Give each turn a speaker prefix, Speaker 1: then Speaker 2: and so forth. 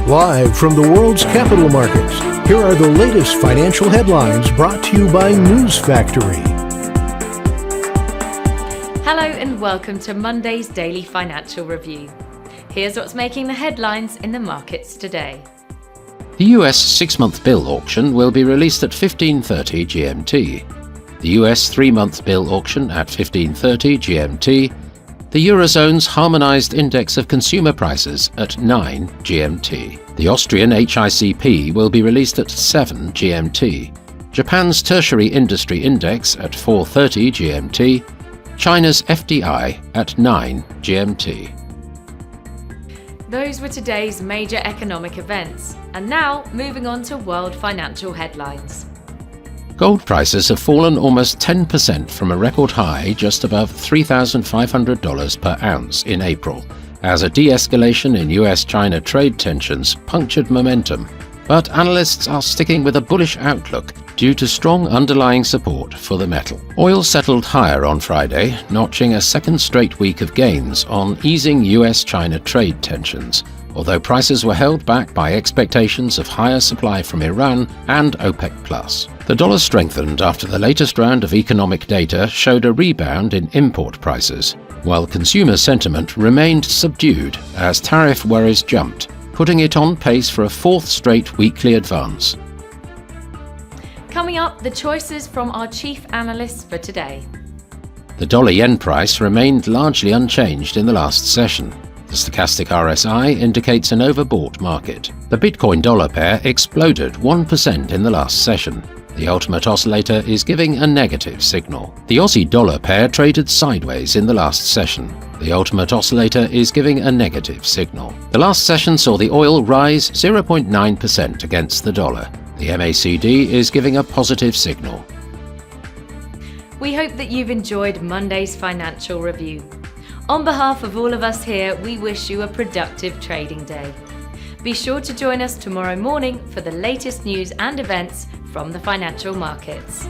Speaker 1: Live from the world's capital markets, here are the latest financial headlines brought to you by News Factory.
Speaker 2: Hello and welcome to Monday's Daily Financial Review. Here's what's making the headlines in the markets today.
Speaker 3: The US 6-month bill auction will be released at 15:30 GMT. The US 3-month bill auction at 15:30 GMT. The Eurozone's harmonised index of consumer prices at 9 GMT. The Austrian HICP will be released at 7 GMT. Japan's tertiary industry index at 4:30 GMT. China's FDI at 9 GMT.
Speaker 2: Those were today's major economic events. And now, moving on to world financial headlines.
Speaker 3: Gold prices have fallen almost 10% from a record high just above $3,500 per ounce in April, as a de-escalation in US-China trade tensions punctured momentum. But analysts are sticking with a bullish outlook due to strong underlying support for the metal. Oil settled higher on Friday, notching a second straight week of gains on easing US-China trade tensions, although prices were held back by expectations of higher supply from Iran and OPEC+. The dollar strengthened after the latest round of economic data showed a rebound in import prices, while consumer sentiment remained subdued as tariff worries jumped, putting it on pace for a fourth straight weekly advance.
Speaker 2: Coming up, the choices from our chief analysts for today.
Speaker 3: The dollar-yen price remained largely unchanged in the last session. The stochastic RSI indicates an overbought market. The Bitcoin-dollar pair exploded 1% in the last session. The ultimate oscillator is giving a negative signal. The Aussie-dollar pair traded sideways in the last session. The ultimate oscillator is giving a negative signal. The last session saw the oil rise 0.9% against the dollar. The MACD is giving a positive signal.
Speaker 2: We hope that you've enjoyed Monday's financial review. On behalf of all of us here, we wish you a productive trading day. Be sure to join us tomorrow morning for the latest news and events from the financial markets.